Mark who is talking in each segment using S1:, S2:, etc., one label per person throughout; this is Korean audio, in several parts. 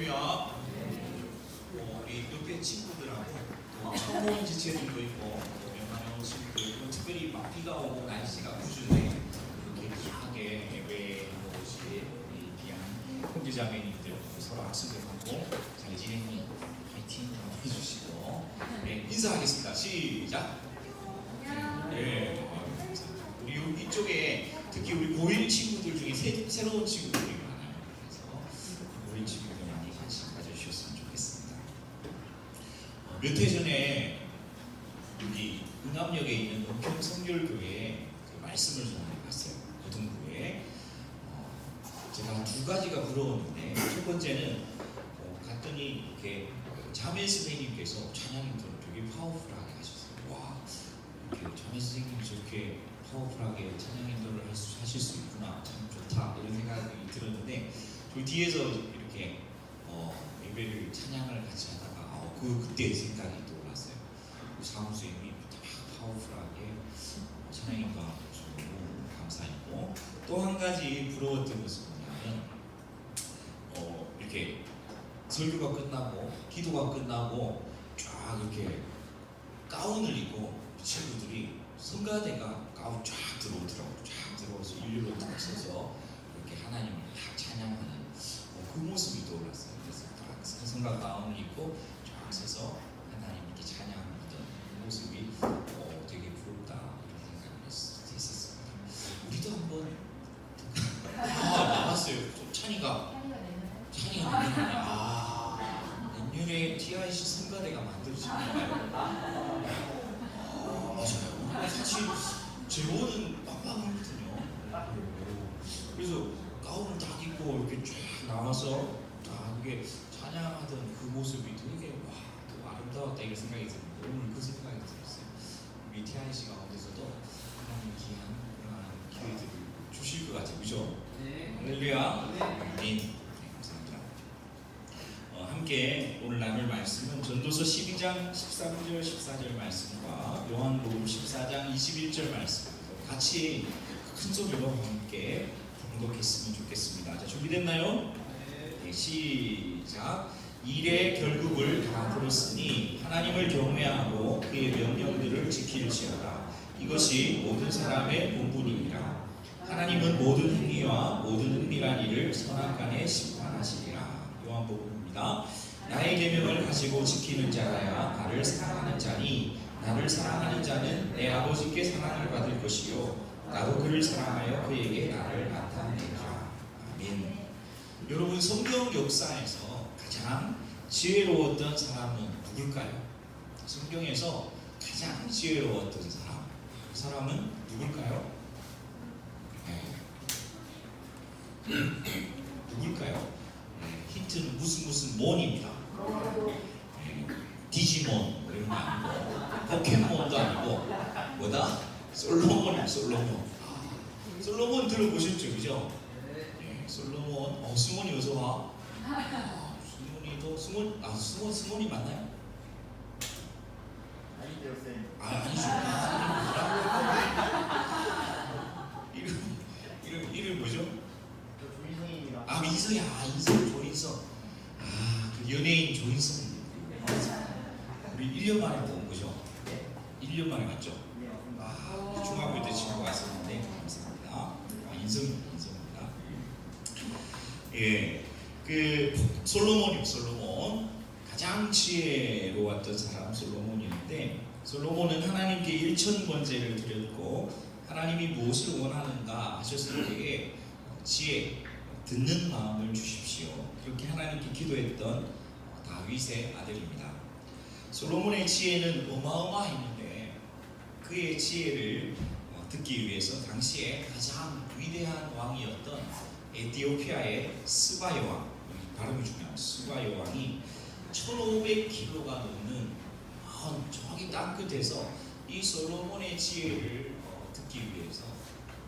S1: 할렐루야. 우리 옆에 친구들하고 또 처음 온 지체들도 있고 또 웬만한 친구도 있고 특별히 막 비가 오고 날씨가 구준데 이렇게 귀하게 예배해 오신 우리 귀한 형제자매님들 서로 악수도 하고 잘 지냈니? 파이팅 한번 해주시고 네, 인사하겠습니다. 시작. 네, 우리 이쪽에 특히 우리 고1 친구들 중에 새로운 친구들이 많아요. 그래서 고1 친구들 많이 관심 가져주셨으면 좋겠습니다. 몇 해 전에 여기 응암역에 있는 은평 성결교회에 그 말씀을 전해봤어요. 고등부에 제가 두 가지가 부러웠는데 첫 번째는 갔더니 이렇게 자매 선생님께서 찬양 인도를 되게 파워풀하게 하셨어요. 와, 이렇게 자매 선생님이 저렇게 파워풀하게 찬양 인도를 하실 수 있구나, 참 좋다 이런 생각이 들었는데 저 뒤에서 이렇게 예배를 찬양을 같이 하다가 그때 생각이 떠올랐어요. 사무수님이 파워풀하게 찬양 인도하는 것이 너무 감사했고 또 한 가지 부러웠던 것은 뭐냐면 이렇게 설교가 끝나고 기도가 끝나고 쫙 이렇게 가운을 입고 친구들이 성가대가 가운 쫙 들어오더라고요. 쫙 들어와서 일렬로 딱 서서 이렇게 하나님을 딱 찬양하는 그 모습이 떠올랐어요. 그래서 딱 성가 가운을 입고 쫙 서서 하나님 이렇게 찬양하던 그 모습이 되게 부럽다 이런 생각을 했었습니다. 우리도 한번 나왔어요. 찬이가 내년에 TIC 성가대가 만들어지나요? 맞아요. 사실 제모는 빡빡하거든요. 그래서 가운을 딱 입고 이렇게 쫙 나와서 이게 찬양하던 그 모습이 되게 또 아름다웠다 이런 생각이 들었는데 오늘 그 생각이 들었어요. 우리 TIC 가운데서도 하나님 귀한 그런 기회들을 주실 것 같아요. 그죠? 네. 할렐루야. 아멘. 함께 오늘 나눌 말씀은 전도서 12장 13절 14절 말씀과 요한복음 14장 21절 말씀 같이 큰 소리로 함께 봉독했으면 좋겠습니다. 자, 준비됐나요? 네, 시작. 일의 결국을 다 들었으니 하나님을 경외하고 그의 명령들을 지킬지어다. 이것이 모든 사람의 본분이니라. 하나님은 모든 행위와 모든 은밀한 일을 선악간에 심판하시리라. 요한복음입니다. 나의 계명을 가지고 지키는 자라야 나를 사랑하는 자니 나를 사랑하는 자는 내 아버지께 사랑을 받을 것이요 나도 그를 사랑하여 그에게 나를 나타내리라. 아멘. 여러분, 성경 역사에서 가장 지혜로웠던 사람은 누굴까요? 성경에서 가장 지혜로웠던 사람, 그 사람은 누굴까요? 누굴까요? 힌트는 무슨 몬입니다. 디지몬 이런 거 아니고 포켓몬도 아니고 뭐다? 솔로몬이야. 솔로몬 들어보셨죠? 그죠? 솔로몬. 스몬이 어서 와. 스몬이 맞나요?
S2: 아니죠, 쌤.
S1: 아니죠. 이름 뭐죠?
S2: 저 조인성입니다.
S1: 인성 조인성. 그 연예인 조인성. 우리 1년 만에 본 거죠? 1년 만에 왔죠?
S2: 네, 맞습니다.
S1: 중학교 때 친구가 왔었는데 감사합니다. 인성입니다. 예, 그 솔로몬. 가장 지혜로웠던 사람 솔로몬이었는데 솔로몬은 하나님께 일천번제를 드렸고 하나님이 무엇을 원하는가 하셨을 때에 지혜, 듣는 마음을 주십시오. 그렇게 하나님께 기도했던 다윗의 아들입니다. 솔로몬의 지혜는 어마어마했는데 그의 지혜를 듣기 위해서 당시에 가장 위대한 왕이었던 에티오피아의 스바 여왕, 발음이 중요한 스바 여왕이 1500km가 넘는 저기 땅끝에서 이 솔로몬의 지혜를 듣기 위해서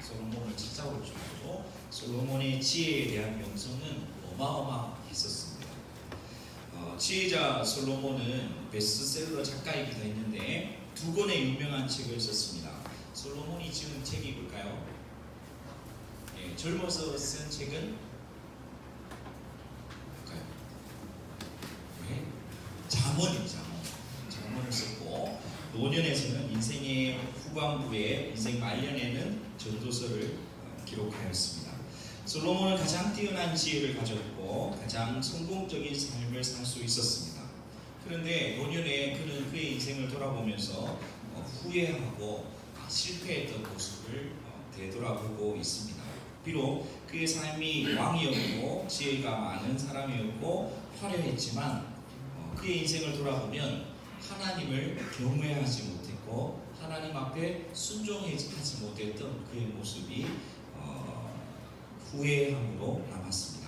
S1: 솔로몬을 찾아올 정도로 솔로몬의 지혜에 대한 명성은 어마어마했었습니다. 지혜자 솔로몬은 베스트셀러 작가이기도 했는데 두 권의 유명한 책을 썼습니다. 솔로몬이 지은 책이 뭘까요? 젊어서 쓴 책은 뭘까요? 잠언을 썼고, 노년에서는 인생의 후반부에 인생 말년에는 전도서를 기록하였습니다. 솔로몬은 가장 뛰어난 지혜를 가졌고 가장 성공적인 삶을 살 수 있었습니다. 그런데 노년에 그는 그의 인생을 돌아보면서 후회하고 실패했던 모습을 되돌아보고 있습니다. 비록 그의 삶이 왕이었고 지혜가 많은 사람이었고 화려했지만 그의 인생을 돌아보면 하나님을 경외하지 못했고 하나님 앞에 순종하지 못했던 그의 모습이 후회함으로 남았습니다.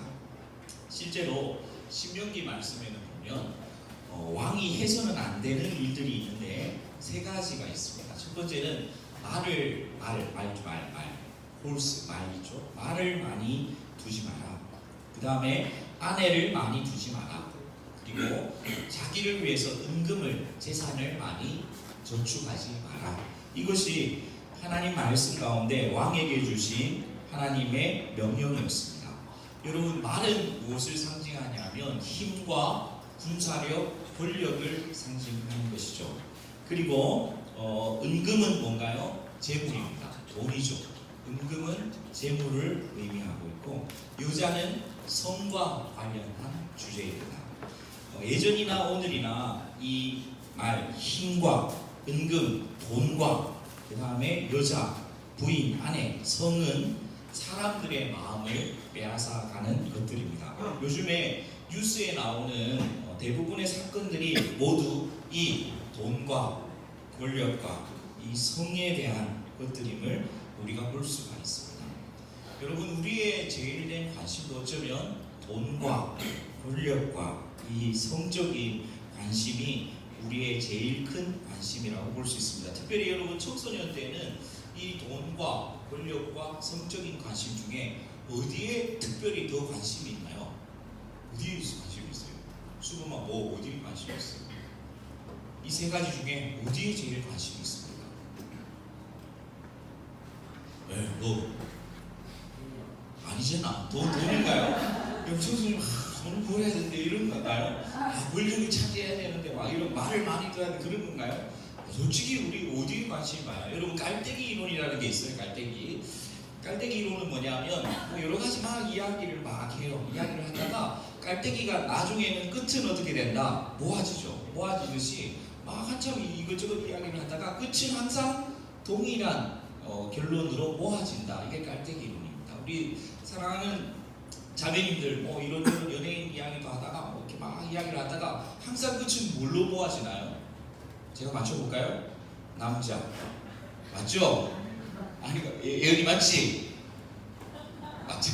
S1: 실제로 신명기 말씀에는 보면 왕이 해서는 안 되는 일들이 있는데 세 가지가 있습니다. 첫 번째는 말이죠. 말을 많이 두지 마라. 그 다음에 아내를 많이 두지 마라. 그리고 자기를 위해서 은금을, 재산을 많이 저축하지 마라. 이것이 하나님 말씀 가운데 왕에게 주신 하나님의 명령이었습니다. 여러분, 말은 무엇을 상징하냐면 힘과 군사력, 권력을 상징하는 것이죠. 그리고 은금은 뭔가요? 재물입니다. 돈이죠. 은금은 재물을 의미하고 있고, 여자는 성과 관련한 주제입니다. 예전이나 오늘이나 이 말, 힘과 은금, 돈과 그 다음에 여자, 부인, 아내, 성은 사람들의 마음을 빼앗아가는 것들입니다. 요즘에 뉴스에 나오는 대부분의 사건들이 모두 이 돈과 권력과 이 성에 대한 것들임을 우리가 볼 수가 있습니다. 여러분, 우리의 제일된 관심도 어쩌면 돈과 권력과 이 성적인 관심이 우리의 제일 큰 관심이라고 볼 수 있습니다. 특별히 여러분, 청소년 때는 이 돈과 권력과 성적인 관심 중에 어디에 특별히 더 관심이 있나요? 어디에 관심이 있어요? 수범아, 어디에 관심이 있어요? 이 세 가지 중에 어디에 제일 관심이 있습니까? 아니잖아. 돈인가요? 청소년 돈을 벌어야 되는데 이런 건가요? 권력을 차지해야 되는데 막 이런 말을 많이 들어야 되는 그런 건가요? 솔직히 우리 어디에 관심이 많아요? 여러분, 깔때기 이론이라는 게 있어요. 깔때기 이론은 뭐냐면 여러 가지 막 이야기를 막 해요. 이야기를 하다가 깔때기가 나중에는 끝은 어떻게 된다? 모아지죠. 모아지듯이 막 한참 이것저것 이야기를 하다가 끝은 항상 동일한 결론으로 모아진다. 이게 깔때기 이론입니다. 우리 사랑하는 자매님들 이런 연예인 이야기도 하다가 이렇게 막 이야기를 하다가 항상 끝은 뭘로 모아지나요? 제가 맞춰볼까요? 남자 맞죠? 아니, 예언이 맞지? 맞죠?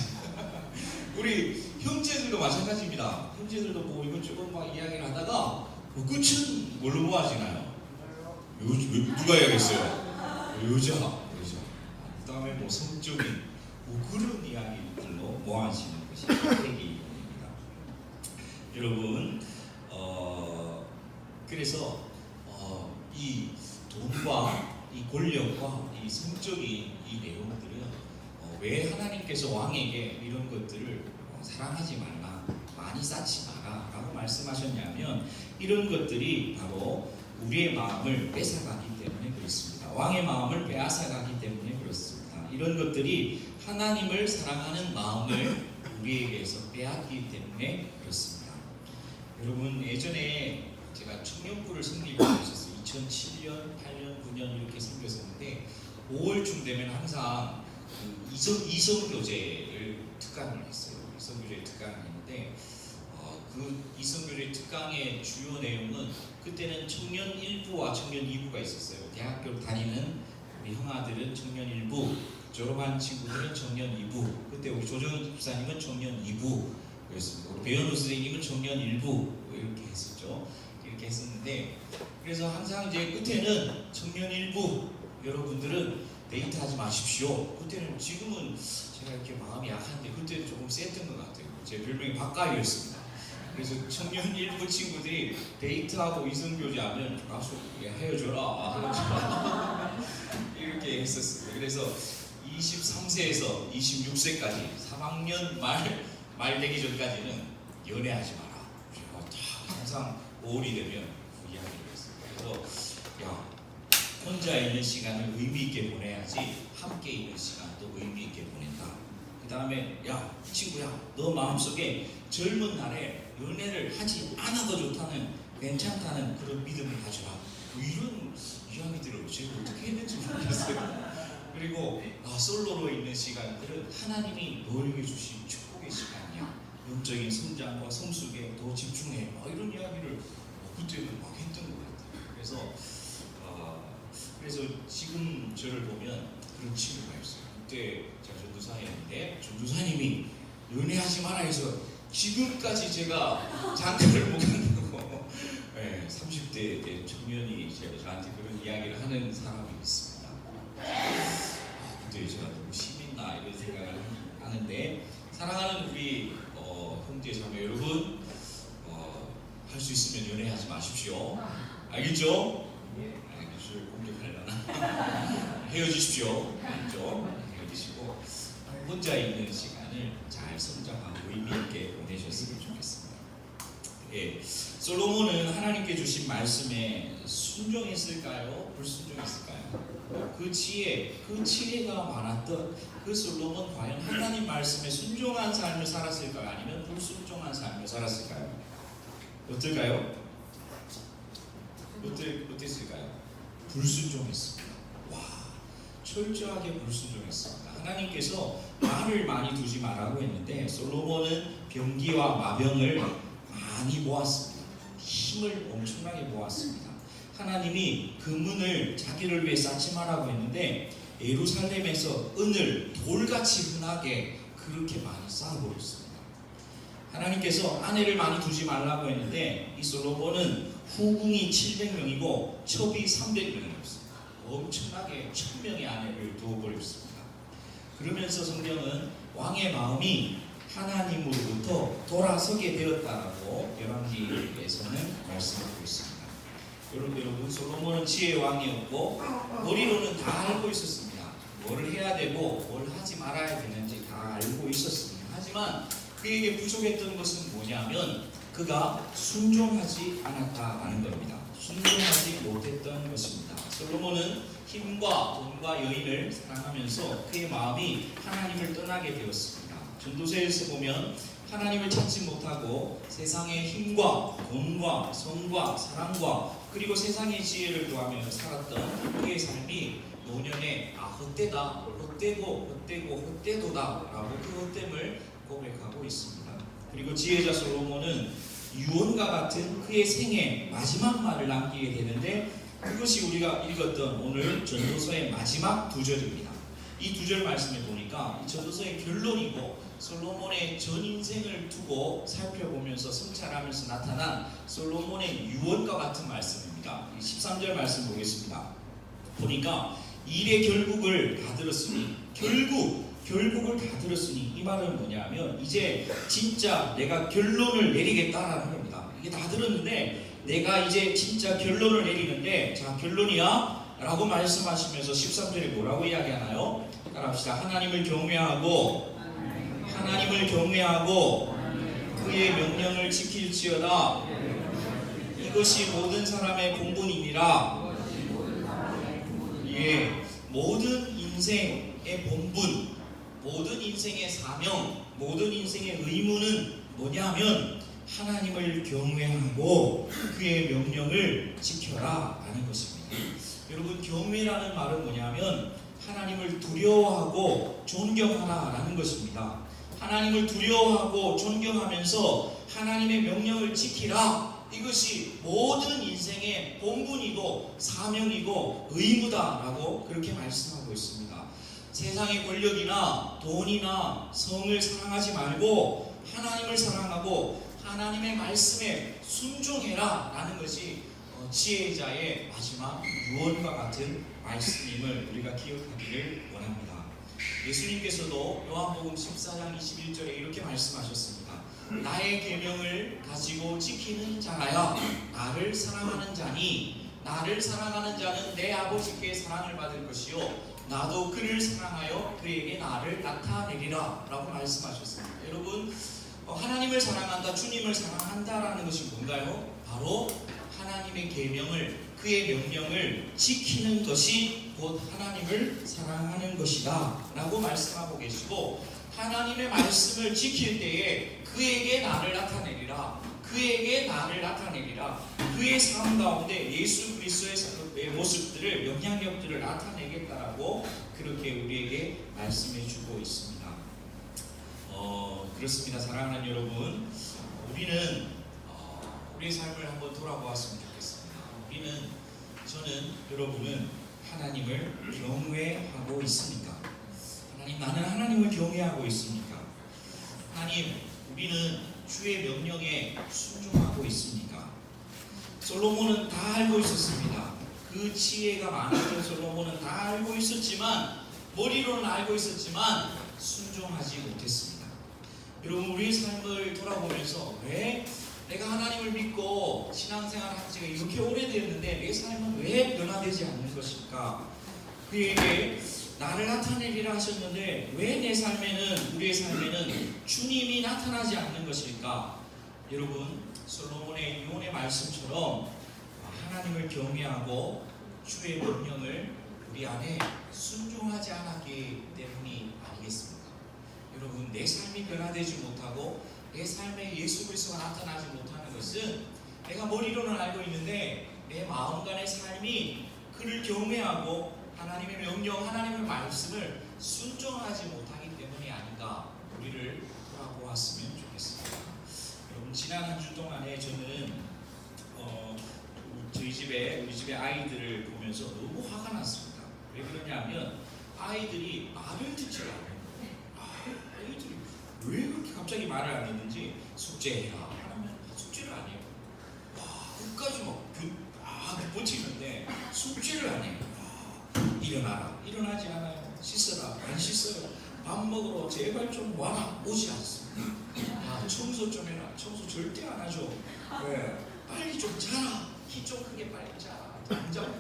S1: 우리 형제들도 마찬가지입니다. 형제들도 이것저것 막 이야기를 하다가 끝은 뭘로 모아지나요? 누가 이야기했어요? 여자. 그 다음에 성적인 그런 이야기들로 모아지는 것이 깔때기입니다. 여러분, 그래서 이 돈과 이 권력과 이 성적인 이 내용들은 왜 하나님께서 왕에게 이런 것들을 사랑하지 말라, 많이 쌓지 마라 라고 말씀하셨냐면, 이런 것들이 바로 우리의 마음을 뺏어가기 때문에 그렇습니다. 왕의 마음을 빼앗아가기 때문에 그렇습니다. 이런 것들이 하나님을 사랑하는 마음을 우리에게서 빼앗기 때문에 그렇습니다. 여러분, 예전에 제가 청년부를 성립을 했었어요. 2007년, 8년, 9년 이렇게 생겼었는데 5월쯤 되면 항상 이성교제를 특강을 했어요. 이성교제 특강을 했는데 그 이성교제 특강의 주요 내용은, 그때는 청년 1부와 청년 2부가 있었어요. 대학교 다니는 우리 형아들은 청년 1부, 졸업한 친구들은 청년 2부, 그때 우리 조정은 집사님은 청년 2부였습니다. 배현우 선생님은 청년 1부 이렇게 했었죠. 이렇게 했었는데, 그래서 항상 이제 끝에는 청년 1부 여러분들은 데이트하지 마십시오. 그때는, 지금은 제가 이렇게 마음이 약한데 그때는 조금 셌던 것 같아요. 제 별명이 박가위였습니다. 그래서 청년 1부 친구들이 데이트하고 이성교제하면 가서 헤어져라 이렇게 했었어요. 그래서 23세에서 26세까지 3학년 말 되기 전까지는 연애하지 마라. 항상 5월이 되면 그 이야기를 했어요. 그래서 야, 혼자 있는 시간을 의미 있게 보내야지 함께 있는 시간도 의미 있게 보낸다. 그 다음에 야 친구야, 너 마음속에 젊은 날에 연애를 하지 않아도 좋다는, 괜찮다는 그런 믿음을 가져라. 뭐 이런 이야기들을 제가 어떻게 했는지 모르겠어요. 그리고 솔로로 있는 시간들은 하나님이 너에게 주신 축복의 시간이야. 영적인 성장과 성숙에 더 집중해. 이런 이야기를 그때는 막 했던 것 같아요. 그래서 지금 저를 보면 그런 친구가 있어요. 그때 제가 전도사였는데 전도사님이 연애하지 마라 해서 지금까지 제가 장가를 못 간다고 30대 청년이 저한테 그런 이야기를 하는 사람이 있습니다. 그때 제가 너무 심했나 이런 생각을 하는데, 사랑하는 우리 형제 자매 여러분, 할 수 있으면 연애하지 마십시오. 알겠죠? 알겠죠? 공격하려나? 헤어지십시오. 알겠죠? 헤어지시고 혼자 있는 시간을 잘 성장하고 의미 있게 보내셨으면 좋겠습니다. 솔로몬은 하나님께 주신 말씀에 순종했을까요? 불순종했을까요? 그 지혜가 많았던 그 솔로몬, 과연 하나님 말씀에 순종한 삶을 살았을까요? 아니면 불순종한 삶을 살았을까요? 어떨까요? 어땠을까요? 불순종했습니다. 와, 철저하게 불순종했습니다. 하나님께서 말을 많이 두지 말라고 했는데 솔로몬은 병기와 마병을 많이 모았습니다. 힘을 엄청나게 모았습니다. 하나님이 금은을 자기를 위해 쌓지 말라고 했는데 예루살렘에서 은을 돌같이 흔하게 그렇게 많이 쌓아버렸습니다. 하나님께서 아내를 많이 두지 말라고 했는데 이 솔로몬은 후궁이 700명이고 첩이 300명이었습니다. 엄청나게 1000명의 아내를 두어버렸습니다. 그러면서 성경은 왕의 마음이 하나님으로부터 돌아서게 되었다라고 열왕기에서는 말씀하고 있습니다. 여러분, 솔로몬은 지혜의 왕이었고 머리로는 다 알고 있었습니다. 뭘 해야 되고 뭘 하지 말아야 되는지 다 알고 있었습니다. 하지만 그에게 부족했던 것은 뭐냐면 그가 순종하지 않았다라는 겁니다. 순종하지 못했던 것입니다. 솔로몬은 힘과 돈과 여인을 사랑하면서 그의 마음이 하나님을 떠나게 되었습니다. 전도서에서 보면 하나님을 찾지 못하고 세상의 힘과 돈과 성과 사랑과 그리고 세상의 지혜를 구하며 살았던 그의 삶이 노년에 헛되다, 헛되도다 라고 그 헛됨을 고백하고 있습니다. 그리고 지혜자 솔로몬은 유언과 같은 그의 생애 마지막 말을 남기게 되는데 그것이 우리가 읽었던 오늘 전도서의 마지막 두 절입니다. 이 두 절 말씀을 보니까 이 전도서의 결론이고 솔로몬의 전 인생을 두고 살펴보면서 성찰하면서 나타난 솔로몬의 유언과 같은 말씀입니다. 13절 말씀 보겠습니다. 보니까 일의 결국을 다 들었으니 결국을 다 들었으니 이 말은 뭐냐면 이제 진짜 내가 결론을 내리겠다라는 겁니다. 이게 다 들었는데 내가 이제 진짜 결론을 내리는데 자 결론이야 라고 말씀하시면서 13절에 뭐라고 이야기하나요? 따라합시다. 하나님을 경외하고 그의 명령을 지킬지어다. 이것이 모든 사람의 본분이니라. 모든 인생의 본분, 모든 인생의 사명, 모든 인생의 의무는 뭐냐면 하나님을 경외하고 그의 명령을 지켜라 라는 것입니다. 여러분, 경외라는 말은 뭐냐면 하나님을 두려워하고 존경하라 라는 것입니다. 하나님을 두려워하고 존경하면서 하나님의 명령을 지키라. 이것이 모든 인생의 본분이고 사명이고 의무다라고 그렇게 말씀하고 있습니다. 세상의 권력이나 돈이나 성을 사랑하지 말고 하나님을 사랑하고 하나님의 말씀에 순종해라 라는 것이 지혜자의 마지막 유언과 같은 말씀임을 우리가 기억하기를 원합니다. 예수님께서도 요한복음 14장 21절에 이렇게 말씀하셨습니다. 나의 계명을 가지고 지키는 자라야 나를 사랑하는 자니 나를 사랑하는 자는 내 아버지께 사랑을 받을 것이요 나도 그를 사랑하여 그에게 나를 나타내리라 라고 말씀하셨습니다. 여러분, 하나님을 사랑한다, 주님을 사랑한다라는 것이 뭔가요? 바로 하나님의 계명을, 그의 명령을 지키는 것이 곧 하나님을 사랑하는 것이다 라고 말씀하고 계시고, 하나님의 말씀을 지킬 때에 그에게 나를 나타내리라, 그에게 나를 나타내리라, 그의 삶 가운데 예수 그리스도의 모습들을, 영향력들을 나타내겠다라고 그렇게 우리에게 말씀해 주고 있습니다. 그렇습니다. 사랑하는 여러분, 우리는 우리의 삶을 한번 돌아보았으면 좋겠습니다. 저는, 여러분은 하나님을 경외하고 있습니까? 나는 하나님을 경외하고 있습니까? 하나님, 우리는 주의 명령에 순종하고 있습니까? 솔로몬은 다 알고 있었습니다. 그 지혜가 많았던 솔로몬은 다 알고 있었지만, 머리로는 알고 있었지만 순종하지 못했습니다. 여러분, 우리의 삶을 돌아보면서 왜 내가 하나님을 믿고 신앙생활을 한 지가 이렇게 오래되었는데 내 삶은 왜 변화되지 않는 것일까? 그에게 나를 나타내리라 하셨는데 왜 내 삶에는, 우리의 삶에는 주님이 나타나지 않는 것일까? 여러분, 솔로몬의 유언의 말씀처럼 하나님을 경외하고 주의 명령을 우리 안에 순종하지 않았기 때문이 아니겠습니까? 여러분, 내 삶이 변화되지 못하고 내 삶에 예수 그리스도가 나타나지 못하는 것은 내가 머리로는 알고 있는데 내 마음과 내 삶이 그를 경외하고 하나님의 명령, 하나님의 말씀을 순종하지 못하기 때문이 아닌가, 우리를 돌아보았으면 좋겠습니다. 여러분, 지난 한 주 동안에 저는 우리 집의 아이들을 보면서 너무 화가 났습니다. 왜 그러냐면 아이들이 말을 듣지 않아요. 아이들이 왜 그렇게 갑자기 말을 안 듣는지, 숙제해라 하면 숙제를 안 해요. 끝까지 뻗치는데 숙제를 안 해요. 일어나라, 일어나지 않아요. 씻어라, 안 씻어요. 밥 먹으러 제발 좀 와라, 오지 않습니다. 청소 좀 해라, 청소 절대 안 하죠. 왜? 빨리 좀 자라, 키 좀 크게 빨리 자라, 안 자라.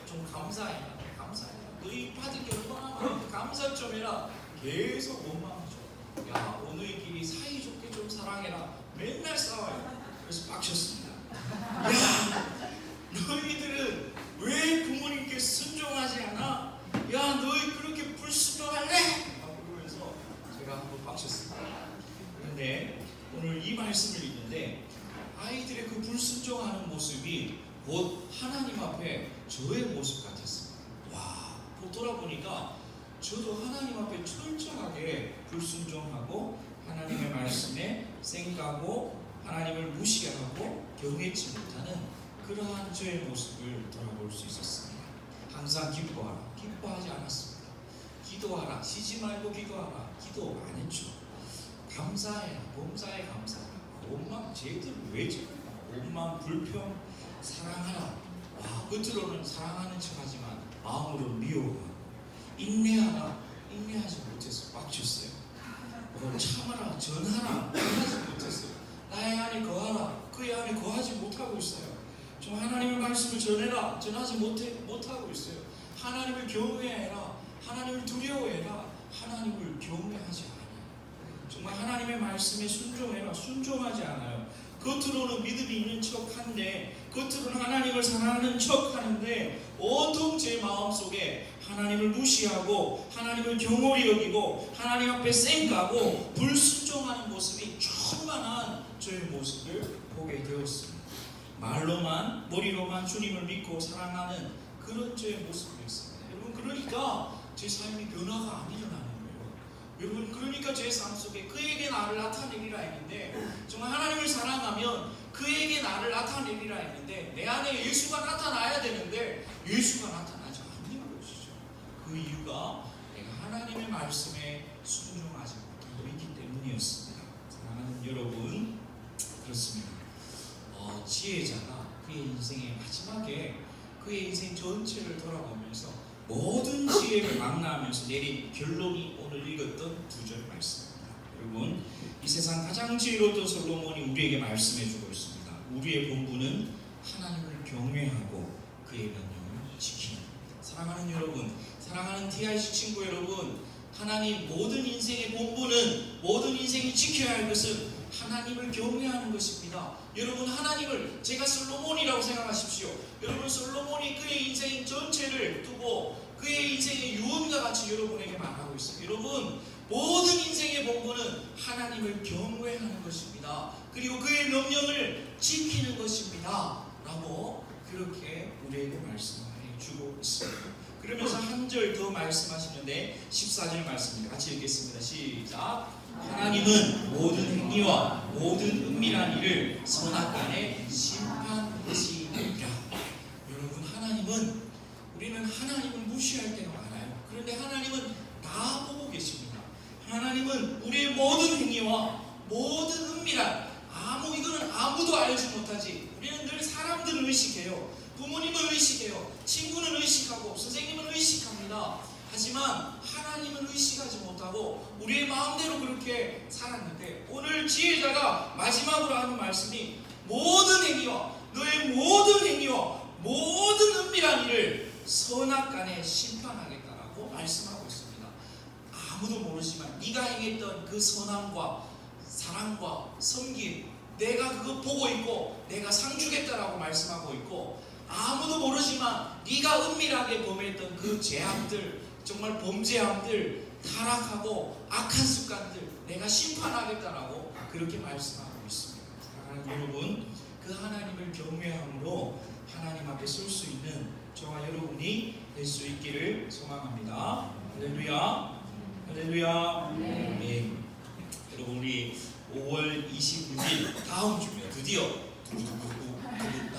S1: 좀 감사해라, 감사해라. 너희 받은 게 얼마나 많은데 감사 좀 해라. 계속 원망하죠. 야, 너희끼리 사이좋게 좀 사랑해라. 맨날 싸워요. 그래서 빡쳤습니다. 야, 너희들은 왜 부모님께 순종하지 않아? 야, 너희 그렇게 불순종할래? 그러면서 제가 한번 빡쳤습니다. 그런데 오늘 이 말씀을 읽는데 아이들의 그 불순종하는 모습이 곧 하나님 앞에 저의 모습 같았습니다. 돌아보니까 저도 하나님 앞에 철저하게 불순종하고 하나님의 말씀에 쌩까고 하나님을 무시하고 경외치 못하는 그러한 저의 모습을 돌아볼 수 있었습니다. 항상 기뻐하라, 기뻐하지 않았습니다. 기도하라, 쉬지 말고 기도하라, 기도 안 했죠. 감사해라, 범사에 감사하라. 원망, 쟤들 왜 저럴까? 원망, 불평, 사랑하라. 겉으로는 사랑하는 척하지만 마음으로 미워하고, 인내하라, 인내하지 못해서 빡쳤어요. 참아라, 전하라, 전하지 못했어요. 나의 안에 거하라, 그의 안에 거하지 못하고 있어요. 좀 하나님의 말씀을 전해라, 전하지 못하고 있어요. 하나님을 경외해라, 하나님을 두려워해라, 하나님을 경외하지 않아요. 정말 하나님의 말씀에 순종해라, 순종하지 않아요. 겉으로는 믿음이 있는 척한데, 겉으로는 하나님을 사랑하는 척하는데 온통 제 마음속에 하나님을 무시하고 하나님을 경홀히 여기고 하나님 앞에 쌩까고 불순종하는 모습이 충만한 저의 모습을 보게 되었습니다. 말로만, 머리로만 주님을 믿고 사랑하는 그런 저의 모습이었습니다. 여러분, 그러니까 제 삶이 변화가 안 일어나는 거예요. 여러분, 그러니까 제 삶 속에 그에게 나를 나타내리라 했는데, 정말 하나님을 사랑하면 그에게 나를 나타내리라 했는데 내 안에 예수가 나타나야 되는데 예수가 나타나지 않는 것이죠. 그 이유가 내가 하나님의 말씀에 순종하지 못하고 있기 때문이었습니다. 사랑하는 여러분, 그렇습니다. 지혜자가 그의 인생의 마지막에 그의 인생 전체를 돌아보면서 모든 지혜를 망라하면서 내린 결론이 오늘 읽었던 2절 말씀입니다. 여러분, 이 세상 가장 지혜로웠던 솔로몬이 우리에게 말씀해주고 있습니다. 우리의 본분은 하나님을 경외하고 그의 명령을 지키는. 사랑하는 여러분, 사랑하는 TIC 친구 여러분, 하나님 모든 인생의 본분은, 모든 인생이 지켜야 할 것은 하나님을 경외하는 것입니다. 여러분, 하나님을, 제가 솔로몬이라고 생각하십시오. 여러분, 솔로몬이 그의 인생 전체를 두고 그의 인생의 유언과 같이 여러분에게 말하고 있습니다. 여러분, 모든 인생의 본분은 하나님을 경외하는 것입니다. 그리고 그의 명령을 지키는 것입니다. 라고 그렇게 우리에게 말씀해 주고 있습니다. 그러면서 한 절 더 말씀하시는데 14절 말씀입니다. 같이 읽겠습니다. 시작. 하나님은 모든 행위와 모든 은밀한 일을 선악간에 심판하시리라. 여러분, 하나님은, 우리는 하나님을 무시할 때가 많아요. 그런데 하나님은 다 보고 계십니다. 하나님은 우리의 모든 행위와 모든 은밀한, 이거는 아무도 알지 못하지. 우리는 늘 사람들을 의식해요. 부모님을 의식해요. 친구는 의식하고 선생님은 의식합니다. 하지만 하나님은 의식하지 못하고 우리의 마음대로 그렇게 살았는데, 오늘 지혜자가 마지막으로 하는 말씀이 모든 행위와, 너의 모든 행위와 모든 은밀한 일을 선악간에 심판하겠다라고 말씀하고 있습니다. 아무도 모르지만 네가 행했던 그 선함과 사랑과 섬김, 내가 그거 보고 있고 내가 상 주겠다라고 말씀하고 있고, 아무도 모르지만 네가 은밀하게 범했던 그 죄악들, 정말 범죄함들, 타락하고 악한 습관들 내가 심판하겠다라고 그렇게 말씀하고 있습니다. 사랑하는 여러분, 그 하나님을 경외함으로 하나님 앞에 설 수 있는 저와 여러분이 될 수 있기를 소망합니다. 할렐루야, 할렐루야. 네. 여러분, 우리 5월 26일 다음 주면 드디어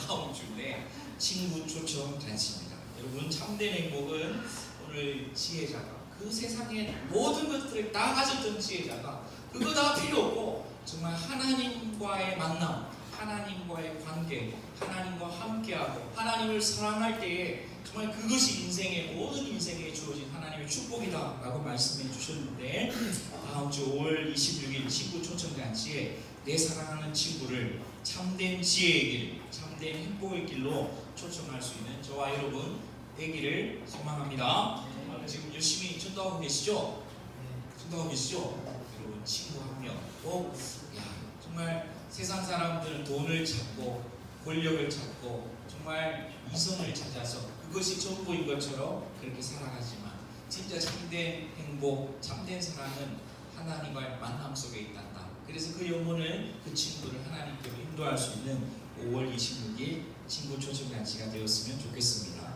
S1: 다음 주에 친구 초청 잔치입니다. 여러분, 참된 행복은 오늘 지혜자가, 그 세상의 모든 것들을 다 가졌던 지혜자가 그거 다 필요 없고 정말 하나님과의 만남, 하나님과의 관계, 하나님과 함께하고 하나님을 사랑할 때에 정말 그것이 인생의, 모든 인생에 주어진 하나님의 축복이다 라고 말씀해 주셨는데, 다음 주 5월 26일 친구 초청잔치에 내 사랑하는 친구를 참된 지혜의 길, 참된 행복의 길로 초청할 수 있는 저와 여러분 되기를 소망합니다. 지금 열심히 전도하고 계시죠? 전도하고 계시죠? 여러분, 친구 한 명 꼭, 정말 세상 사람들은 돈을 찾고 권력을 찾고 정말 이성을 찾아서 그것이 전부인 것처럼 그렇게 살아가지만, 진짜 참된 행복, 참된 사랑은 하나님과의 만남 속에 있단다. 그래서 그 영혼을, 그 친구를 하나님께로 인도할 수 있는 5월 26일 친구 초청잔치가 되었으면 좋겠습니다.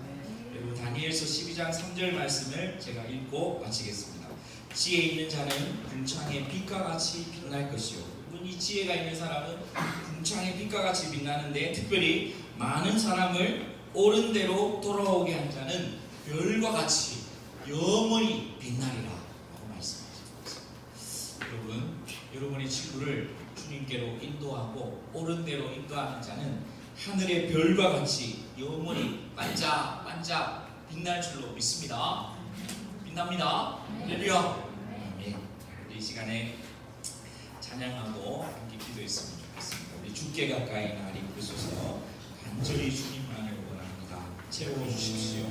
S1: 그리고 다니엘서 12장 3절 말씀을 제가 읽고 마치겠습니다. 지혜 있는 자는 궁창의 빛과 같이 빛날 것이요. 이 지혜가 있는 사람은 궁창의 빛과 같이 빛나는데, 특별히 많은 사람을 옳은 대로 돌아오게 한 자는 별과 같이 영원히 빛나리라 라고 말씀하셨습니다. 여러분, 여러분의 친구를 주님께로 인도하고 옳은 대로 인도하는 자는 하늘의 별과 같이 영원히 반짝반짝 빛날 줄로 믿습니다. 빛납니다. 할렐루야. 이 시간에 찬양하고 함께 기도했으면 좋겠습니다. 우리 죽게 가까이 날 이끄소서. 간절히 주님만을 원합니다. 채워주십시오.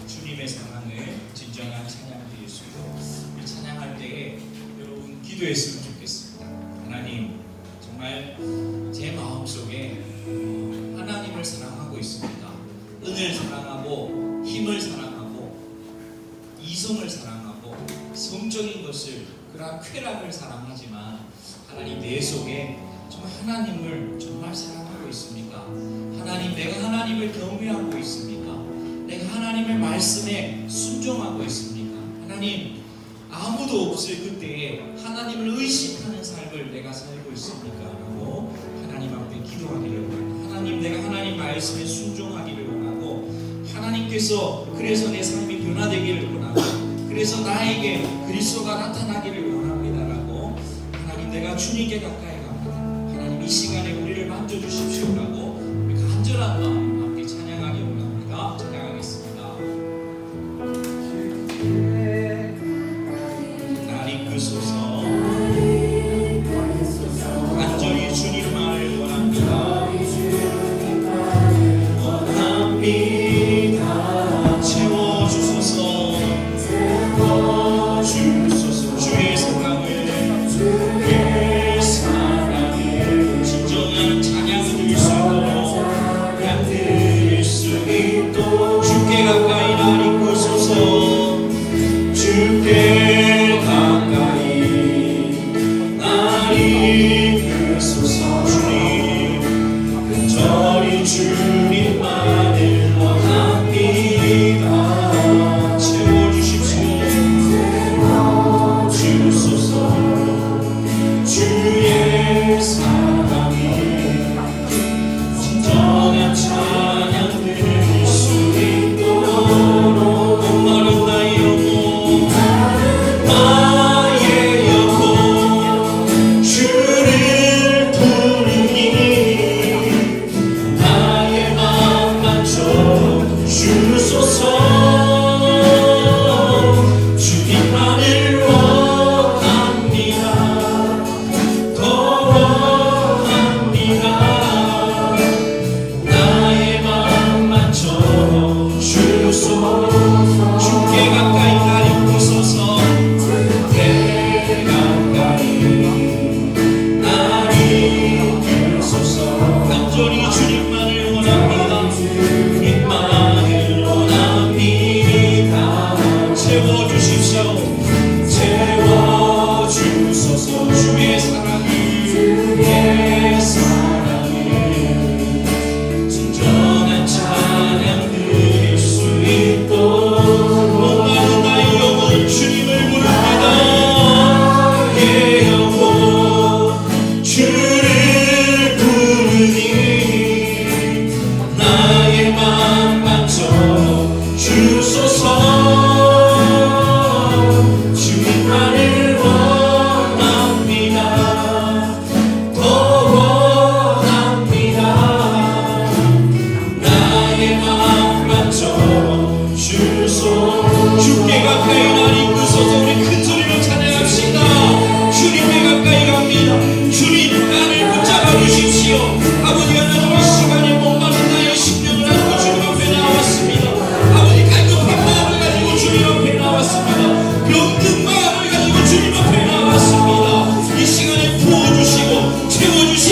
S1: 주님의 사랑을 진정한 찬양 드릴 수 있도록 우리 찬양할 때에 여러분 기도했으면 좋겠습니다. 하나님, 정말 제 마음속에 하나님을 사랑하고 있습니다. 은을 사랑하고 힘을 사랑하고 이성을 사랑하고 성적인 것을, 그러한 쾌락을 사랑하지만 하나님, 내 속에 정말 하나님을 정말 사랑하고 있습니까? 하나님, 내가 하나님을 경외하고 있습니까? 내가 하나님의 말씀에 순종하고 있습니까? 하나님, 아무도 없을 그때에 하나님을 의식하는 삶을 내가 살고 있습니까? 라고 하나님 앞에 기도하기를 원합니다. 하나님, 내가 하나님 말씀에 순종하기를 원하고, 하나님께서 그래서 내 삶이 변화되기를 원하고, 그래서 나에게 그리스도가 나타나기를 원합니다라고, 하나님, 내가 주님께 가까이 갑니다. 하나님, 이 시간에 우리를 만져주십시오라고 우리 간절한 마음 함께 찬양하기 원합니다. 찬양하겠습니다. 날 이끄소서. 간절히 주님만을 원합니다. 원합니다. 채워주소서. 채워주소서.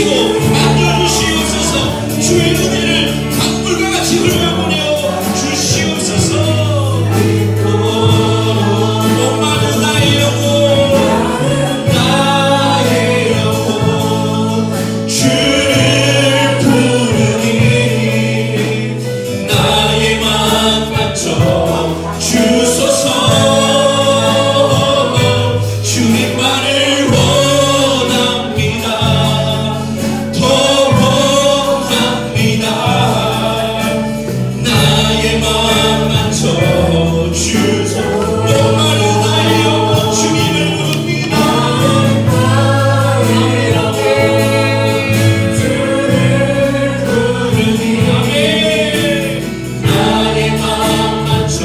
S1: 주시고 만져주시옵소서. 주의 은혜를 강물과 같이 흘려보내어 주시옵소서. 목마른 나의 영혼 나의 영혼 주를 부르니 나의 맘 맞춰 주소서. 주님만을 원합니다. 더 원합니다. 나의 맘 맞춰 주소서. 목마른 나의 영혼 주님을 부릅니다. 나의 영혼 주를 부르니 아멘. 나의 맘 맞춰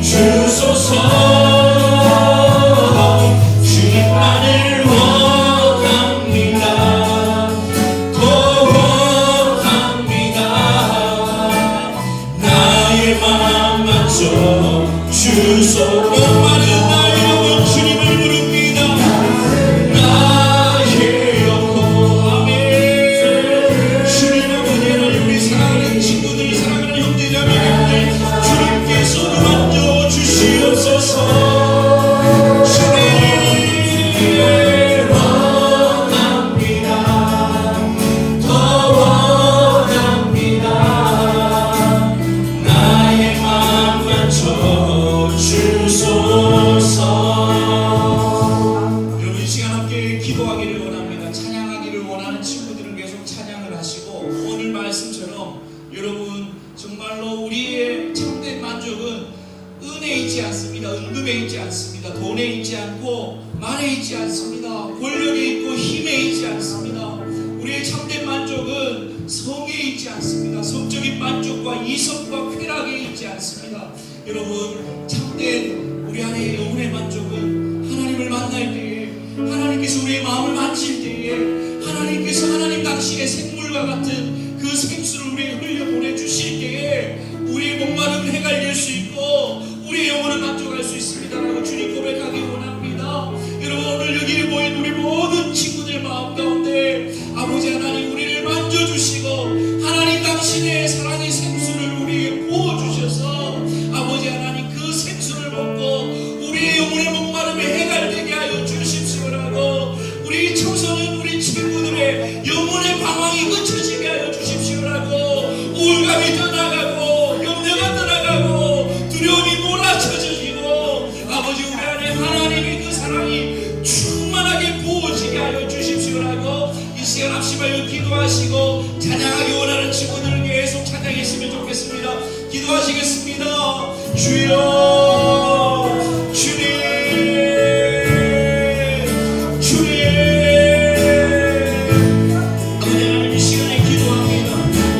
S1: 주소서. 주님만을 원합니다. 더 원합니다. 나의 맘 맞춰 주소. 목마른 나의 영혼 주님을 부릅니다. 나의 영혼 아멘. 주님 아버지 하나님 우리 사랑하는 친구들 사랑하는 형제자매님들 주님께서 만져 주시옵소서. 여러분 이 시간 함께 기도하기를 원합니다. 찬양하기를 원하는 친구들은 계속 찬양을 하시고 오늘 말씀처럼 여러분 정말로 우리의 참된 만족은 은혜에 있지 않습니다. 은금에 있지 않습니다. 돈에 있지 않고 말에 있지 않습니다. 권력에 있고 힘에 있지 않습니다. 우리의 참된 만족은 성에 있지 않습니다. 성적인 만족과 이성과 쾌락에 있지 않습니다. 여러분 참된 우리 안에 영혼의 만족은 하나님을 만날 때에 하나님께서 우리의 마음을 만질 때에 하나님께서 하나님 당신의 생물과 같은 그 생수를 우리에게 흘려보내 주실 때에 우리의 목마름을 해갈릴 수 있고 우리의 영혼을 만족할 수 있습니다라고 주님 고백하기 원합니다. 여러분 오늘 여기 모인 우리 모든 친구들 마음 가운데 아버지 하나님 우리를 만져주시고 하나님 당신의 사랑의 생수를 우리에게 부어주셔서 아버지 하나님 그 생수를 먹고 우리의 영혼의 목마름에 해갈되게 하여 주십시오라고 우리 청소년 우리 친구들의 영혼의 방황이 그쳐지게 하여 주십시오라고 우울감이 떠나가고 염려가 떠나가고 두려움이 몰아쳐지고 아버지 우리 안에 하나님의 그 사랑이 충만하게 부어지게 하여 주십시오라고 이 시간 합심하여 기도하시고 찬양하기 원하는 친구들을 계속 찬양했으면 좋겠습니다. 기도하시겠습니다. 주여 주님 주님 아버지 하나님 이 시간에 기도합니다.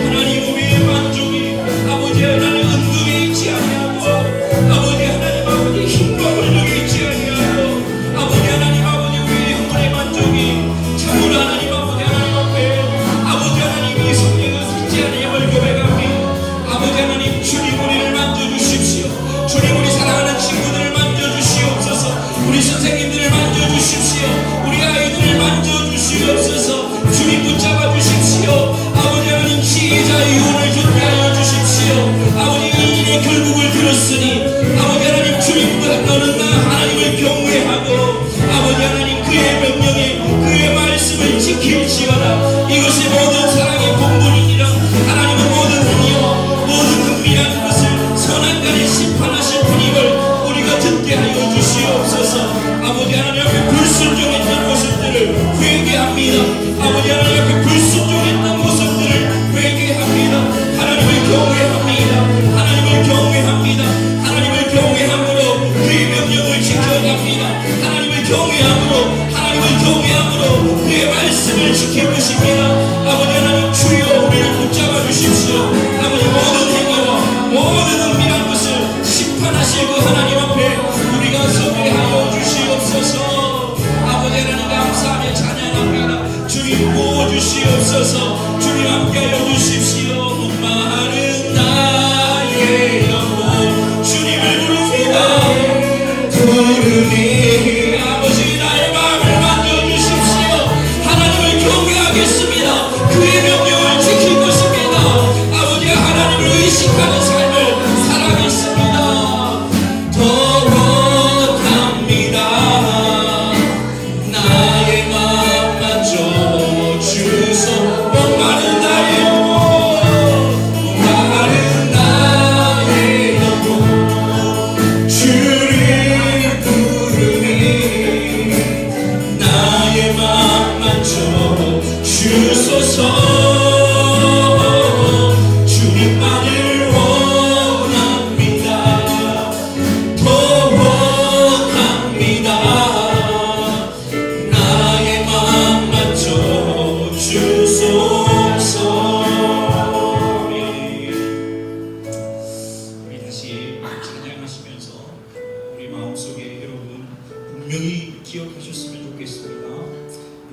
S1: 하나님 우리의 만족이 아버지 하나님 은금에 있지 아니하고 아버지 하나님 아버지 힘과 권력에 있지 아니하고 아버지 하나님 아버지 우리의 영혼의 만족이 참으로 하나님 아버지 하나님 앞에 아버지 하나님 이 성령을 듣지 아니함을 고백합니다. 아버지 하나님 주님 우리를 만져주십시오. 주님 우리 사랑하는 친구들을 만져주시옵소서. 우리 선생님들을 만져주십시오. 우리 아이들을 만져주시옵소서. 주님 붙잡아 주십시오. 아버지 하나님 지혜자의 유언을 듣게 하여 주십시오. 아버지 인인의 결국을 들었으니 아버지 하나님 주님보다 너는 나 하나님을 경외하고 아버지 하나님 그의 명령에 그의 말씀을 지킬지어다. 이것이 모든 사랑의 본분이니라. 하나님은 모든 은혜와 모든 은밀한 것을 선악간에 심판하실 분임을 우리가 듣게 하여 주시옵소서. 아버지 하나님 앞에 불순종했던 모습들을 회개합니다. 아버지 하나님 앞에 불순종했던 모습들을 회개합니다. 하나님을 경외합니다. 하나님을 경외합니다. 하나님을 경외함으로 그의 명령을 지켜갑니다. 하나님을 경외함으로 그의 말씀을 지켜보십니다. 아버지 하나님 주여 우리를 붙잡아 주십시오. 아버지 모든 행위와 모든 은밀한 것을 심판하실 그 하나님 앞에 우리가 서게 하여 주시옵소서. 아버지 하나님 감사하며 찬양합니다. 주님 부어주시옵소서. 주님 함께하여 주십시오. 목마른 나의 영혼 주님을 부릅니다. 부르니 아버지 나의 마음을 만져주십시오. 하나님을 경외하겠습니다. 주님만을 원합니다. 더 원합니다. 나의 마음 만져 주소서. 우리 다시 찬양하시면서 우리 마음속에 여러분 분명히 기억하셨으면 좋겠습니다.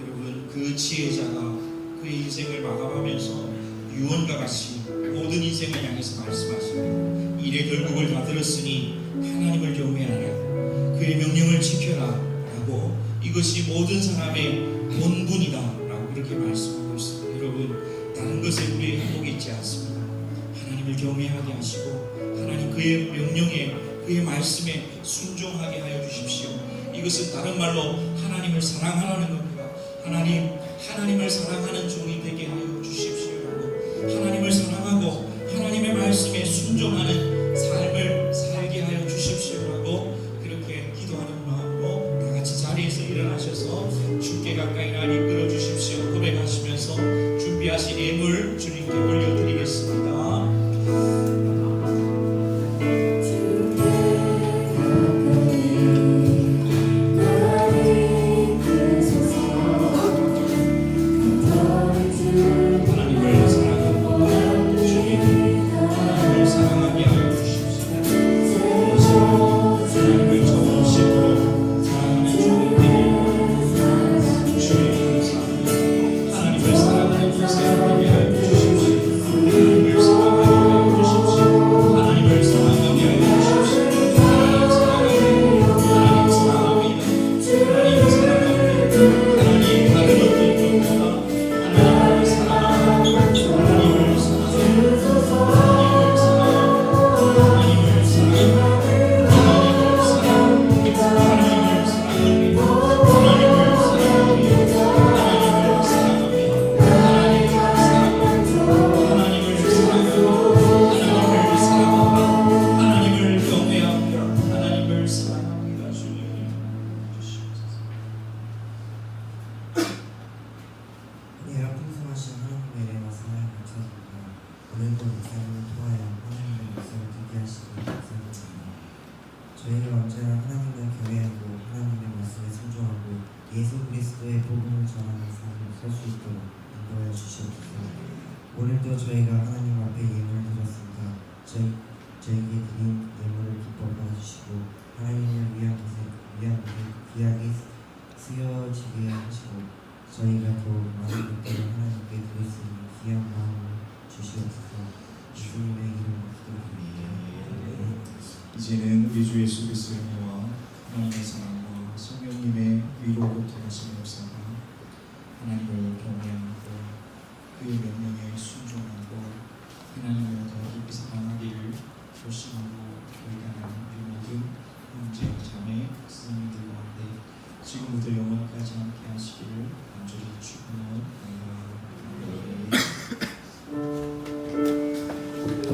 S1: 여러분 그 지혜자가 그의 인생을 마감하면서 유언과 같이 모든 인생을 향해서 말씀하십니다. 이래 결국을 다 들었으니 하나님을 경외하라, 그의 명령을 지켜라 라고, 이것이 모든 사람의 본분이다 라고 그렇게 말씀하고 있습니다. 여러분 다른 것에 우리의 행복이 있지 않습니다. 하나님을 경외하게 하시고 하나님 그의 명령에 그의 말씀에 순종하게 하여 주십시오. 이것은 다른 말로 하나님을 사랑하라는 겁니다. 하나님을 사랑하는 종이 되게 하여 주십시오라고, 하나님을 사랑하고 하나님의 말씀에 순종하는 삶을 살게 하여 주십시오라고 그렇게 기도하는 마음으로 다 같이 자리에서 일어나셔서 주께 가까이 날 이끌어 주십시오 고백하시면서 준비하신 예물 주님께 올려드리겠습니다.
S3: 오늘도 목사님을 통하여 하나님의 말씀을 듣게 하시니 감사합니다. 저희는 언제나 하나님을 경외하고 하나님의 말씀에 순종하고 예수 그리스도의 복음을 전하는 삶을 살 수 있도록 인도하여 주시옵소서. 오늘도 저희가 하나님 앞에 예물을 드렸습니다. 저희에게 드린 예물을 기뻐 받아주시고 하나님을 위한 것에 귀하게 쓰여지게 하시고 저희가 더 많은 것들을 하나님께 드릴 수 있는 귀한 마음을 주시옵소서. 주님의 이름으로 기도드립니다.
S1: 이제는 우리 주 예수 그리스도의 은혜와 하나님의 사랑과 성령님의 위로 고통하신 역사가 하나님을 경외하고 그의 명령에 순종하고 하나님을 더 깊이 사랑하기를 결심하고 결단하는 우리 모든 형제 자매 스님들 가운데 지금부터 영원까지 함께 하시기를 간절히 축원하옵나이다.